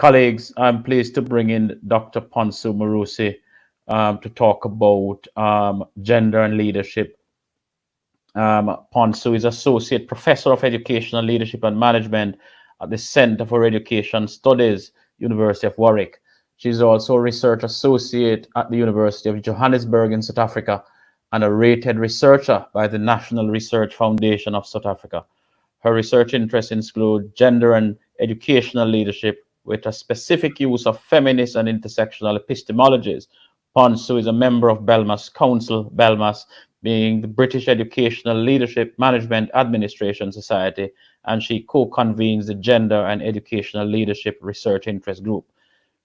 Colleagues, I'm pleased to bring in Dr. Ponsu Marusi to talk about gender and leadership. Ponsu is Associate Professor of Education and Leadership and Management at the Center for Education Studies, University of Warwick. She's also a Research Associate at the University of Johannesburg in South Africa and a rated researcher by the National Research Foundation of South Africa. Her research interests include gender and educational leadership, with a specific use of feminist and intersectional epistemologies. Ponsu is a member of BELMAS Council, BELMAS being the British Educational Leadership Management Administration Society, and she co-convenes the Gender and Educational Leadership Research Interest Group.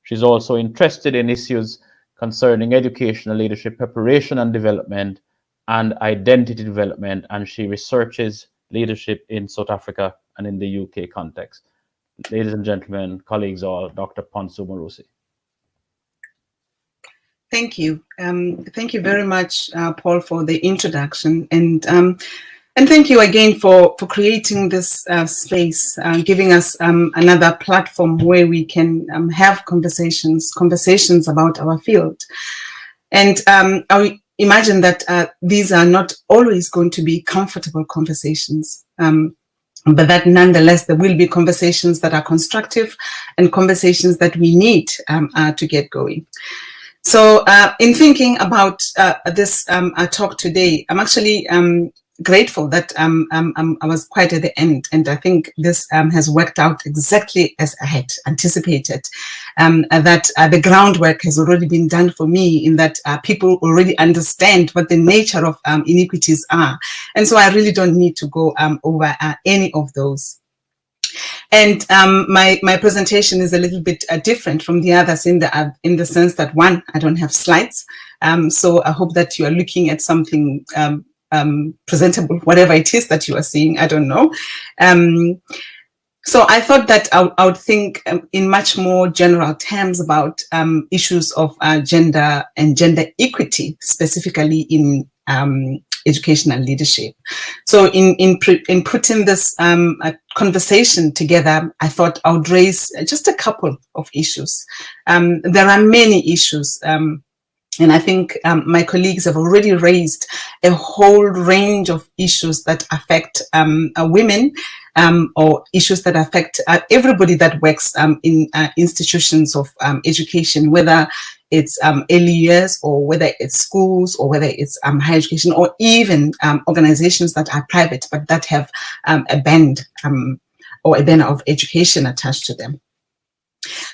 She's also interested in issues concerning educational leadership preparation and development and identity development, and she researches leadership in South Africa and in the UK context. Ladies and gentlemen, colleagues all, Dr. Ponsu Marusi. Thank you. Thank you very much, Paul, for the introduction. And thank you again for creating this space, giving us another platform where we can have conversations about our field. And I imagine that these are not always going to be comfortable conversations. But that nonetheless, there will be conversations that are constructive and conversations that we need to get going. So in thinking about this talk today, I'm actually grateful that I was quite at the end, and I think this has worked out exactly as I had anticipated, that the groundwork has already been done for me, in that people already understand what the nature of inequities are. And so I really don't need to go over any of those. And my presentation is a little bit different from the others in the sense that, one, I don't have slides. So I hope that you are looking at something presentable, whatever it is that you are seeing, I don't know. So I thought that I would think in much more general terms about issues of gender and gender equity, specifically in educational leadership. So in putting this conversation together, I thought I would raise just a couple of issues. There are many issues, and I think my colleagues have already raised a whole range of issues that affect women, or issues that affect everybody that works in institutions of education, whether it's early years, or whether it's schools, or whether it's higher education, or even organizations that are private but that have a band or a banner of education attached to them.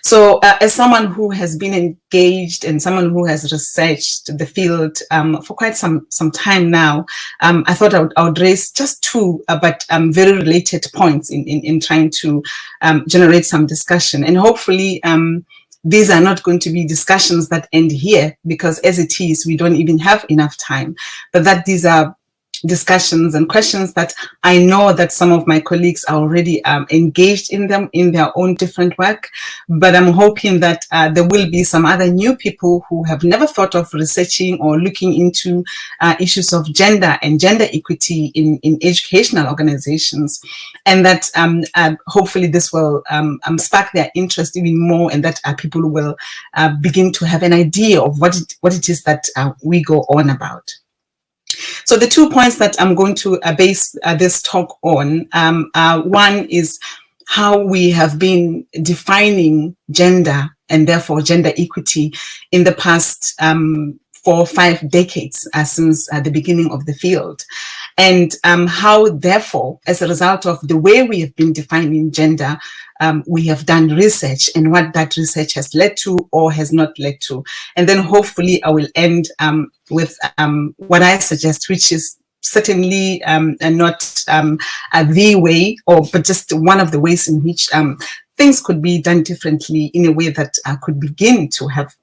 So as someone who has been engaged and someone who has researched the field for quite some time now, I thought I would raise just two but very related points in trying to generate some discussion. And hopefully these are not going to be discussions that end here, because as it is, we don't even have enough time, but that these are discussions and questions that I know that some of my colleagues are already engaged in them in their own different work. But I'm hoping that there will be some other new people who have never thought of researching or looking into issues of gender and gender equity in educational organizations, and that hopefully this will spark their interest even more, and that people will begin to have an idea of what it is that we go on about. So the 2 points that I'm going to base this talk on, one is how we have been defining gender and therefore gender equity in the past 4 or 5 decades since the beginning of the field. And how, therefore, as a result of the way we have been defining gender, we have done research, and what that research has led to or has not led to. And then hopefully I will end with what I suggest, which is certainly not the way, but just one of the ways in which things could be done differently in a way that could begin to have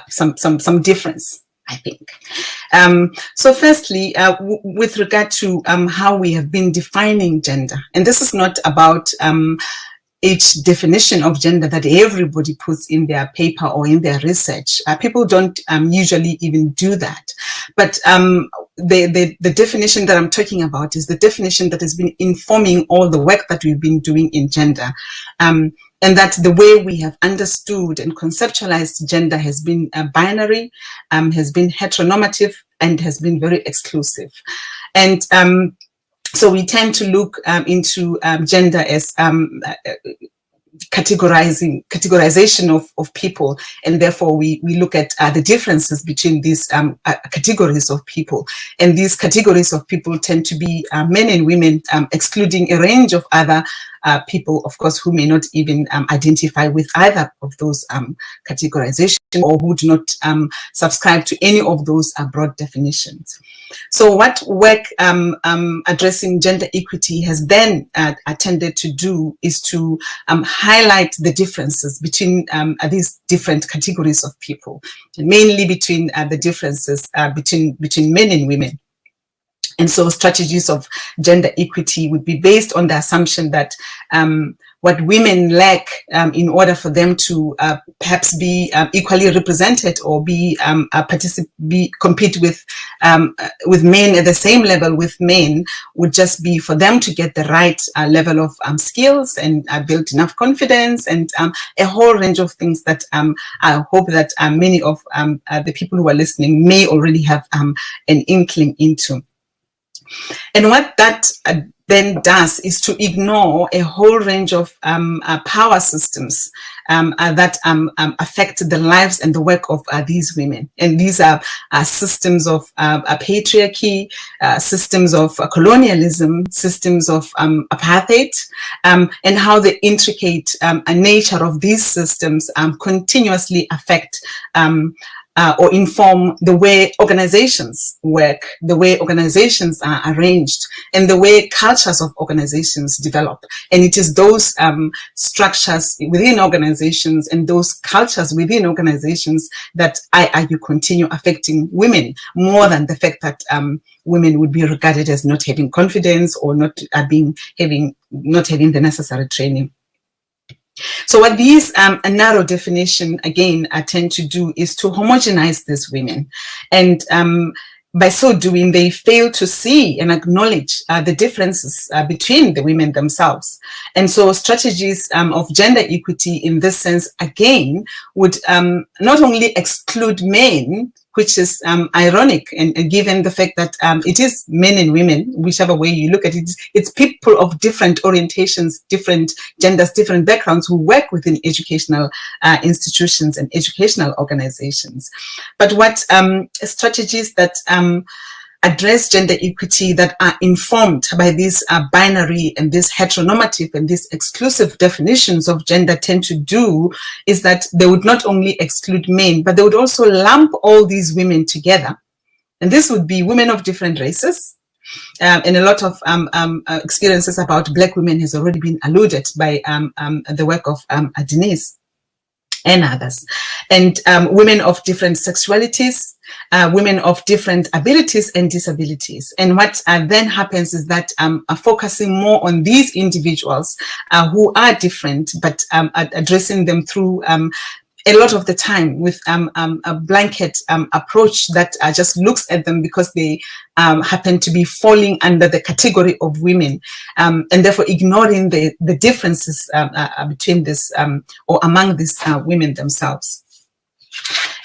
some difference, I think. So firstly, with regard to how we have been defining gender, and this is not about each definition of gender that everybody puts in their paper or in their research. People don't usually even do that. But the definition that I'm talking about is the definition that has been informing all the work that we've been doing in gender. and that the way we have understood and conceptualized gender has been binary, has been heteronormative, and has been very exclusive. And so we tend to look into gender as categorization of people, and therefore we look at the differences between these categories of people. And these categories of people tend to be men and women, excluding a range of other people, of course, who may not even identify with either of those categorizations, or who do not subscribe to any of those broad definitions. So what work addressing gender equity has then attended to do is to highlight the differences between these different categories of people, mainly between the differences between men and women. And so strategies of gender equity would be based on the assumption that what women lack in order for them to perhaps be equally represented, or compete with men at the same level with men, would just be for them to get the right level of skills and build enough confidence, and a whole range of things that I hope that many of the people who are listening may already have an inkling into. And what that then does is to ignore a whole range of power systems that affect the lives and the work of these women. And these are systems of patriarchy, systems of colonialism, systems of apartheid, and how the intricate nature of these systems continuously affect or inform the way organizations work, the way organizations are arranged, and the way cultures of organizations develop. And it is those structures within organizations and those cultures within organizations that I argue continue affecting women, more than the fact that women would be regarded as not having confidence, or not having the necessary training. So what these a narrow definition again tend to do is to homogenize these women, and by so doing they fail to see and acknowledge the differences between the women themselves. And so strategies of gender equity in this sense again would not only exclude men, which is ironic, and given the fact that it is men and women, whichever way you look at it, it's people of different orientations, different genders, different backgrounds who work within educational institutions and educational organizations. But what strategies that address gender equity that are informed by these binary and these heteronormative and these exclusive definitions of gender tend to do is that they would not only exclude men, but they would also lump all these women together. And this would be women of different races. And a lot of experiences about Black women has already been alluded by the work of Denise and others. And women of different sexualities, women of different abilities and disabilities. And what then happens is that focusing more on these individuals who are different, but addressing them through a lot of the time with a blanket approach that just looks at them because they happen to be falling under the category of women, and therefore ignoring the differences between this or among these women themselves.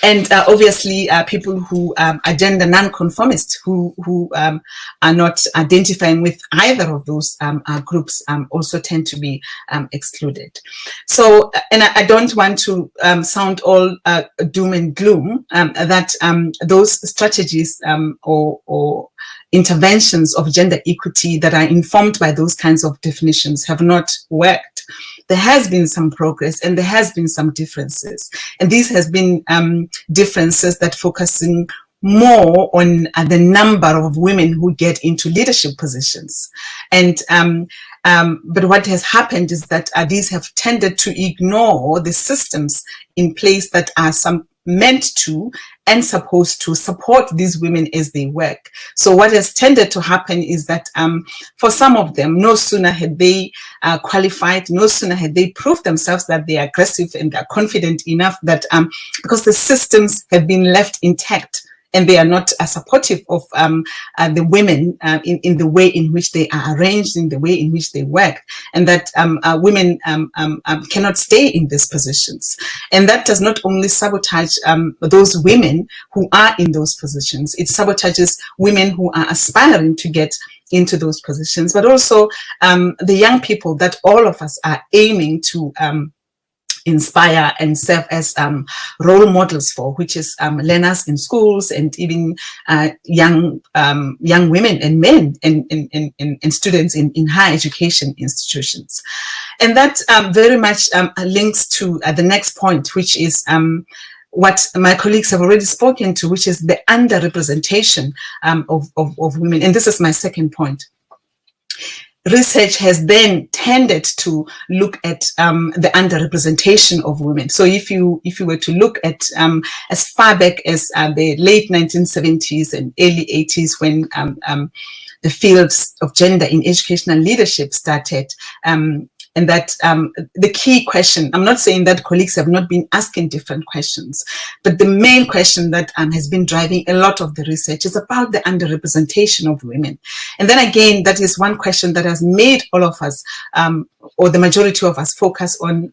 And obviously, people who are gender non-conformist, who are not identifying with either of those groups, also tend to be excluded. So, and I don't want to sound all doom and gloom, that those strategies or interventions of gender equity that are informed by those kinds of definitions have not worked. There has been some progress and there has been some differences. And these has been differences that focusing more on the number of women who get into leadership positions. And but what has happened is that these have tended to ignore the systems in place that are meant to and supposed to support these women as they work. So what has tended to happen is that for some of them, no sooner had they qualified, no sooner had they proved themselves that they are aggressive and they are confident enough that because the systems have been left intact and they are not supportive of the women in the way in which they are arranged, in the way in which they work, and that women cannot stay in these positions. And that does not only sabotage those women who are in those positions, it sabotages women who are aspiring to get into those positions, but also the young people that all of us are aiming to inspire and serve as role models for, which is learners in schools, and even young women and men and students in higher education institutions. And that very much links to the next point, which is what my colleagues have already spoken to, which is the underrepresentation of women. And this is my second point. Research has then tended to look at the underrepresentation of women. So if you were to look at as far back as the late 1970s and early 80s, when the fields of gender in educational leadership started, and that the key question, I'm not saying that colleagues have not been asking different questions, but the main question that has been driving a lot of the research is about the underrepresentation of women. And then again, that is one question that has made all of us, or the majority of us, focus on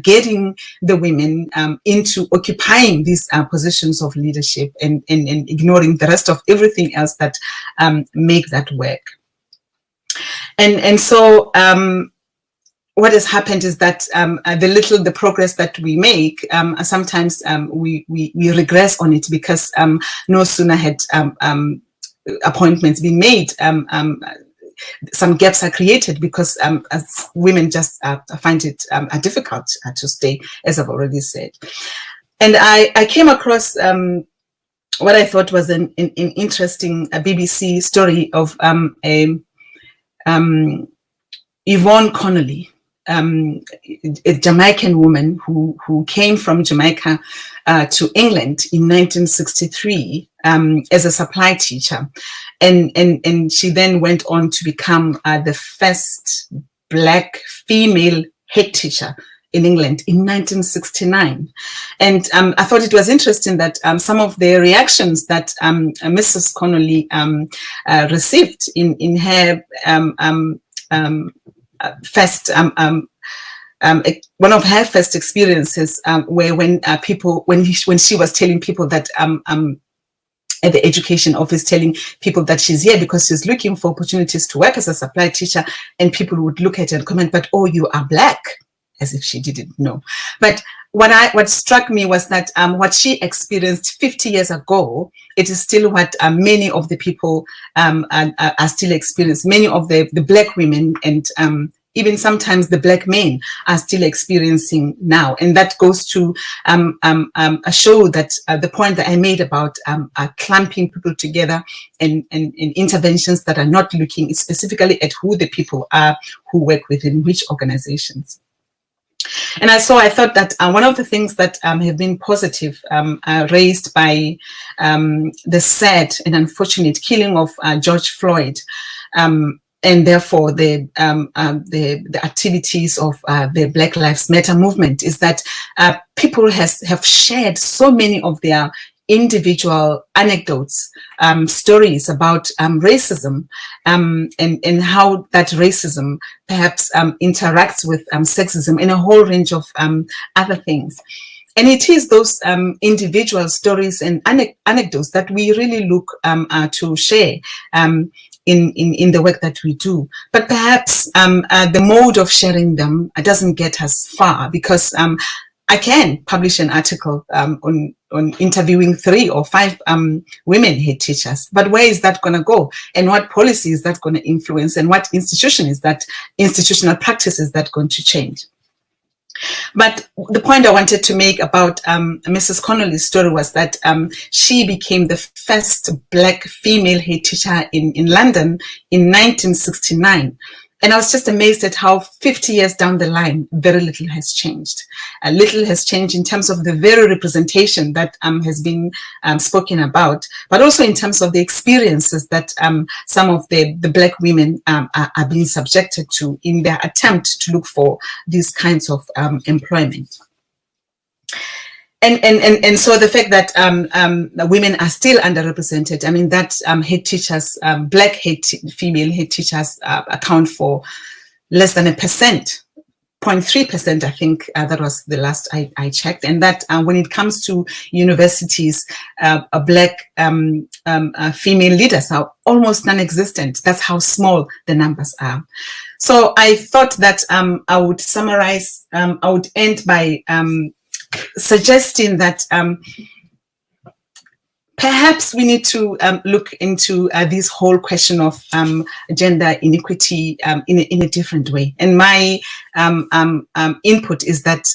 getting the women into occupying these positions of leadership, and ignoring the rest of everything else that make that work. And so what has happened is that the progress that we make, sometimes we regress on it, because no sooner had appointments been made, some gaps are created, because as women just find it difficult to stay, as I've already said. And I came across what I thought was an interesting BBC story of Yvonne Connolly, a Jamaican woman who came from Jamaica to England in 1963 as a supply teacher, and she then went on to become the first Black female head teacher in England in 1969. And I thought it was interesting that some of the reactions that Mrs. Connolly received in her first, one of her first experiences were when she was telling people that at the education office, telling people that she's here because she's looking for opportunities to work as a supply teacher, and people would look at her and comment, "But oh, you are Black," as if she didn't know. But what struck me was that what she experienced 50 years ago, it is still what many of the people are still experiencing. Many of the Black women and even sometimes the Black men are still experiencing now. And that goes to show that the point that I made about clumping people together and interventions that are not looking specifically at who the people are who work within which organizations. And I thought that one of the things that have been positive raised by the sad and unfortunate killing of George Floyd, and therefore the activities of the Black Lives Matter movement, is that people have shared so many of their individual anecdotes, stories about racism, and how that racism perhaps interacts with sexism and a whole range of other things. And it is those individual stories and anecdotes that we really look to share in the work that we do. But perhaps the mode of sharing them doesn't get us far, because I can publish an article on interviewing 3 or 5 women head teachers, but where is that going to go? And what policy is that going to influence? And what institutional practice is that going to change? But the point I wanted to make about Mrs. Connolly's story was that she became the first Black female head teacher in London in 1969. And I was just amazed at how 50 years down the line, very little has changed. Little has changed in terms of the very representation that has been spoken about, but also in terms of the experiences that some of the Black women are being subjected to in their attempt to look for these kinds of employment. And so the fact that women are still underrepresented, I mean, that head teachers, black female head teachers account for less than 0.3%, I think that was the last I checked. And that when it comes to universities, black female leaders are almost non-existent. That's how small the numbers are. So I thought that I would summarize, I would end by suggesting that perhaps we need to look into this whole question of gender inequity in a different way. And my input is that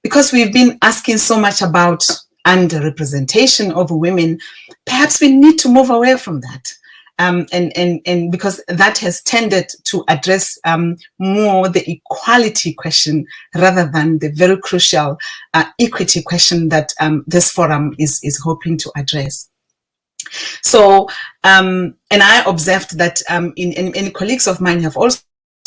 because we've been asking so much about underrepresentation of women, perhaps we need to move away from that. And because that has tended to address more the equality question rather than the very crucial equity question that this forum is hoping to address. So, and I observed that in colleagues of mine have also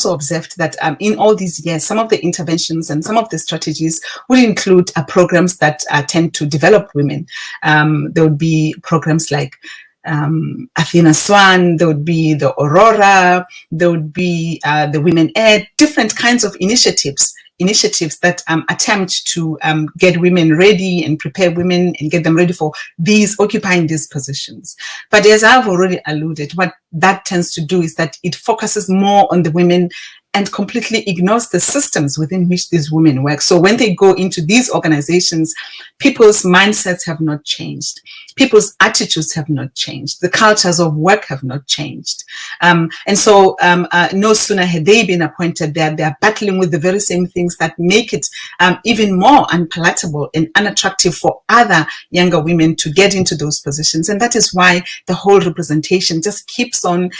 observed that in all these years, some of the interventions and some of the strategies would include programs that tend to develop women. There would be programs like Athena Swan, there would be the Aurora, there would be the Women Ed, different kinds of initiatives that attempt to get women ready and prepare women and get them ready for occupying these positions. But as I've already alluded, what that tends to do is that it focuses more on the women and completely ignores the systems within which these women work. So when they go into these organizations, people's mindsets have not changed. People's attitudes have not changed. The cultures of work have not changed. And so no sooner had they been appointed there, they are battling with the very same things that make it even more unpalatable and unattractive for other younger women to get into those positions. And that is why the whole representation just keeps on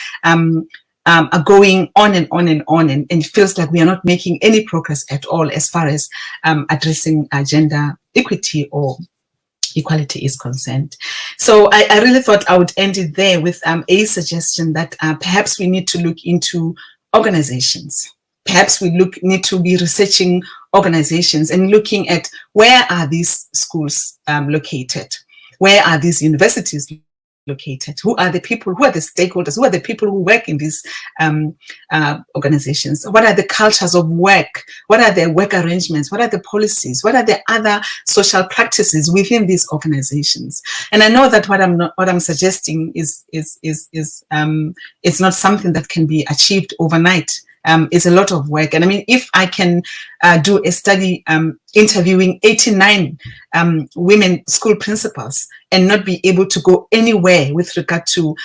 are going on and on and on, and it feels like we are not making any progress at all as far as addressing gender equity or equality is concerned. So I really thought I would end it there with a suggestion that perhaps we need to look into organizations. Perhaps we need to be researching organizations and looking at where are these schools located? Where are these universities located? Who are the people, who are the stakeholders, who are the people who work in these organizations? What are the cultures of work? What are the work arrangements? What are the policies? What are the other social practices within these organizations? And I know that what I'm suggesting is it's not something that can be achieved overnight. It's a lot of work. And I mean, if I can do a study interviewing 89 women school principals and not be able to go anywhere with regard to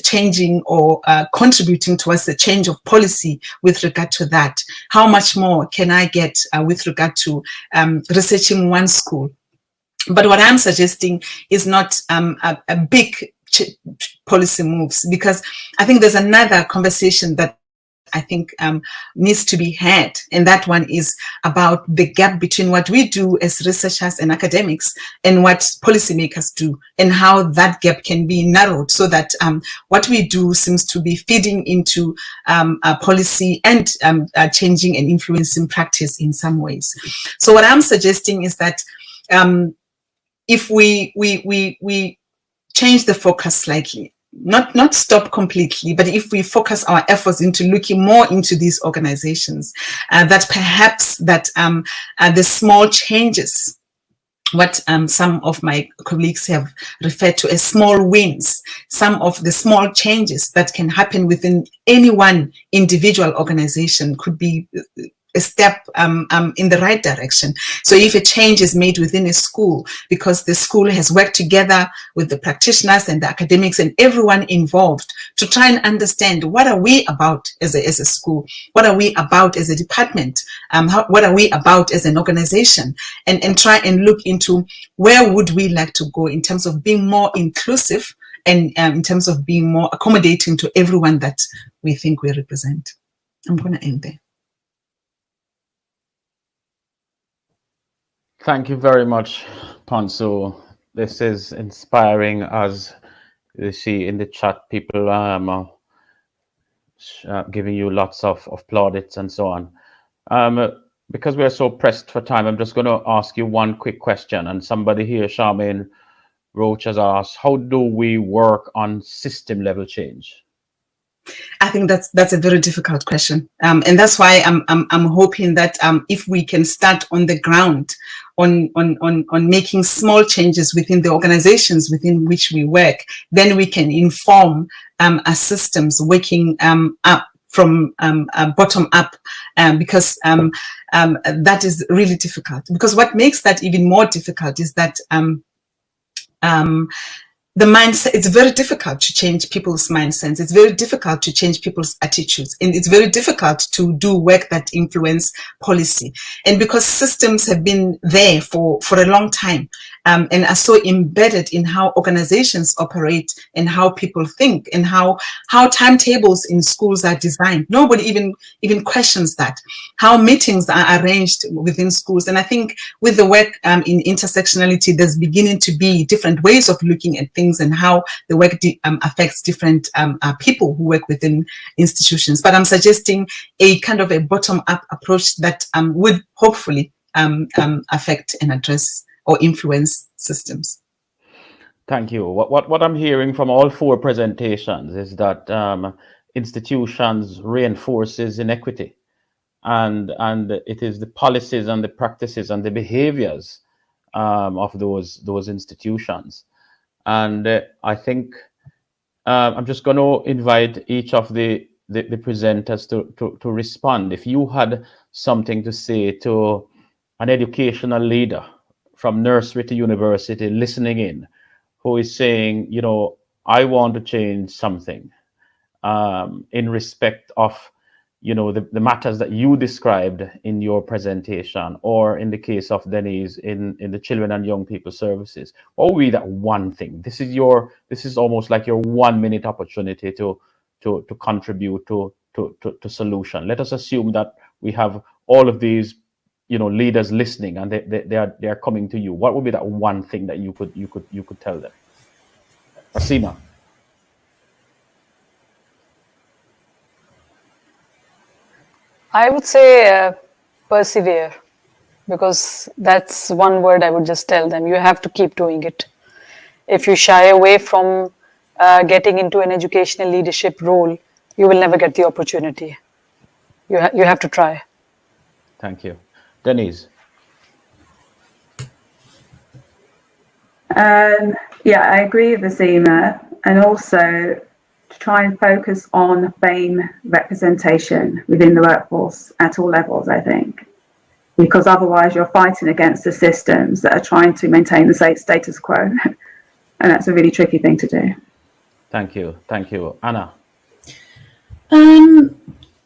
changing or contributing towards the change of policy with regard to that, how much more can I get with regard to researching one school? But what I'm suggesting is not a big policy moves, because I think there's another conversation that I think needs to be had, and that one is about the gap between what we do as researchers and academics and what policymakers do, and how that gap can be narrowed so that what we do seems to be feeding into policy and changing and influencing practice in some ways. So what I'm suggesting is that if we change the focus slightly, not stop completely, but if we focus our efforts into looking more into these organizations, that perhaps that the small changes, what some of my colleagues have referred to as small wins, some of the small changes that can happen within any one individual organization could be a step in the right direction. So if a change is made within a school, because the school has worked together with the practitioners and the academics and everyone involved to try and understand what are we about as a school, what are we about as a department, what are we about as an organization, and try and look into where would we like to go in terms of being more inclusive and in terms of being more accommodating to everyone that we think we represent. I'm going to end there. Thank you very much, Ponso. This is inspiring, as you see in the chat, people giving you lots of plaudits and so on. Because we are so pressed for time, I'm just going to ask you one quick question. And somebody here, Charmaine Roach, has asked, how do we work on system level change? I think that's a very difficult question, and that's why I'm hoping that if we can start on the ground, on making small changes within the organizations within which we work, then we can inform our systems working up from bottom up, because that is really difficult. Because what makes that even more difficult is that the mindset, it's very difficult to change people's mindsets. It's very difficult to change people's attitudes. And it's very difficult to do work that influence policy. And because systems have been there for a long time, and are so embedded in how organizations operate and how people think and how timetables in schools are designed. Nobody even questions that. How meetings are arranged within schools. And I think with the work in intersectionality, there's beginning to be different ways of looking at things and how the work affects different people who work within institutions. But I'm suggesting a kind of a bottom-up approach that would hopefully affect and address or influence systems. Thank you. What I'm hearing from all four presentations is that institutions reinforces inequity, and it is the policies and the practices and the behaviors of those institutions. And I think I'm just going to invite each of the presenters to respond. If you had something to say to an educational leader from nursery to university listening in, who is saying, you know, I want to change something in respect of, you know, the matters that you described in your presentation, or in the case of Denise in the children and young people services, what would be that one thing? This is almost like your 1 minute opportunity to contribute to solution. Let us assume that we have all of these, you know, leaders listening, and they are coming to you. What would be that one thing that you could tell them? Asima. I would say persevere, because that's one word I would just tell them. You have to keep doing it. If you shy away from getting into an educational leadership role, you will never get the opportunity. You have to try. Thank you. Denise. Yeah, I agree with Asima, and also to try and focus on BAME representation within the workforce at all levels, I think, because otherwise you're fighting against the systems that are trying to maintain the status quo, and that's a really tricky thing to do. Thank you. Thank you. Anna.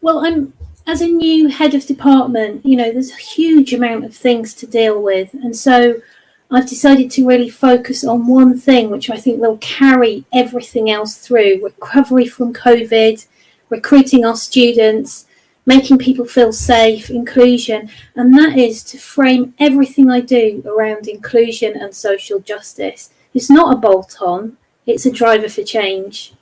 Well, as a new head of department, you know, there's a huge amount of things to deal with. And so I've decided to really focus on one thing, which I think will carry everything else through: recovery from COVID, recruiting our students, making people feel safe, inclusion. And that is to frame everything I do around inclusion and social justice. It's not a bolt-on, it's a driver for change.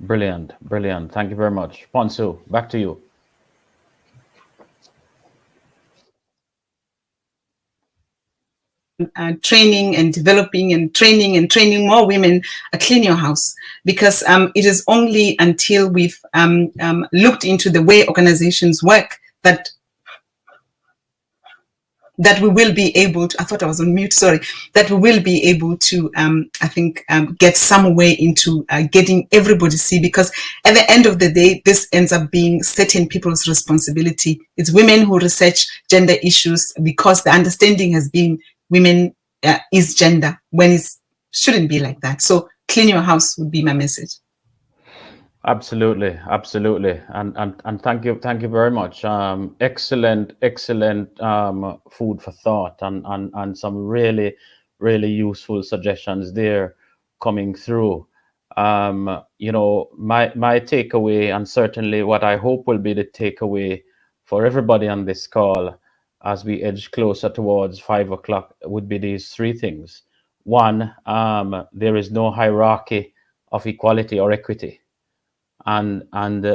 Brilliant, brilliant. Thank you very much. Ponsu, back to you. Training and developing and training more women clean your house, because it is only until we've looked into the way organizations work that we will be able to, I thought I was on mute, sorry, that we will be able to, I think, get some way into getting everybody see, because at the end of the day, this ends up being certain people's responsibility. It's women who research gender issues, because the understanding has been women is gender, when it shouldn't be like that. So clean your house would be my message. Absolutely, absolutely, and thank you very much. Excellent food for thought, and some really useful suggestions there coming through. You know, my takeaway, and certainly what I hope will be the takeaway for everybody on this call as we edge closer towards 5 o'clock, would be these three things. One, there is no hierarchy of equality or equity. And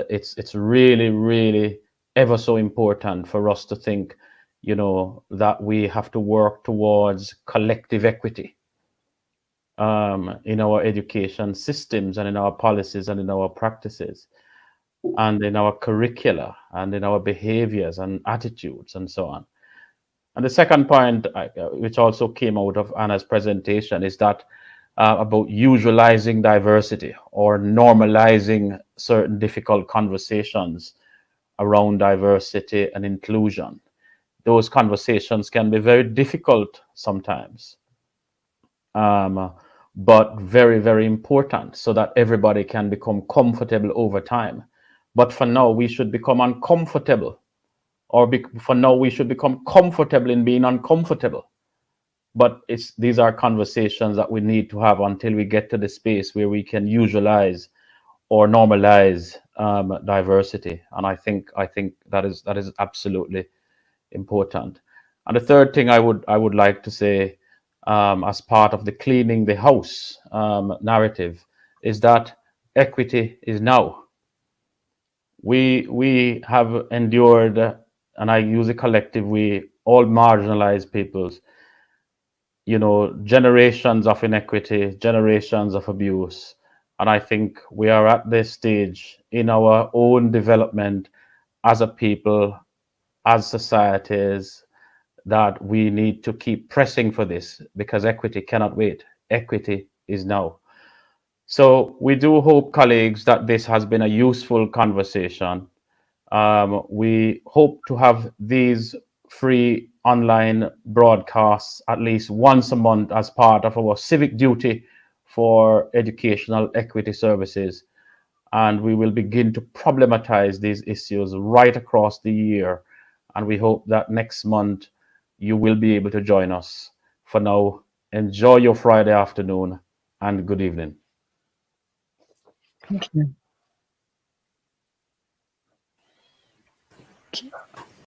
it's really ever so important for us to think, you know, that we have to work towards collective equity in our education systems and in our policies and in our practices and in our curricula and in our behaviors and attitudes and so on. And the second point, which also came out of Anna's presentation, is that about usualizing diversity or normalizing certain difficult conversations around diversity and inclusion. Those conversations can be very difficult sometimes, but very, very important so that everybody can become comfortable over time. But for now, we should become uncomfortable, or for now, we should become comfortable in being uncomfortable. But these are conversations that we need to have until we get to the space where we can usualize or normalize diversity. And I think that is absolutely important. And the third thing I would like to say, as part of the cleaning the house narrative, is that equity is now. We have endured, and I use a collective we, all marginalized peoples, you know, generations of inequity, generations of abuse. And I think we are at this stage in our own development as a people, as societies, that we need to keep pressing for this, because equity cannot wait. Equity is now. So we do hope, colleagues, that this has been a useful conversation. We hope to have these free online broadcasts at least once a month as part of our civic duty for educational equity services. And we will begin to problematize these issues right across the year. And we hope that next month you will be able to join us. For now, enjoy your Friday afternoon and good evening. Thank you. Okay.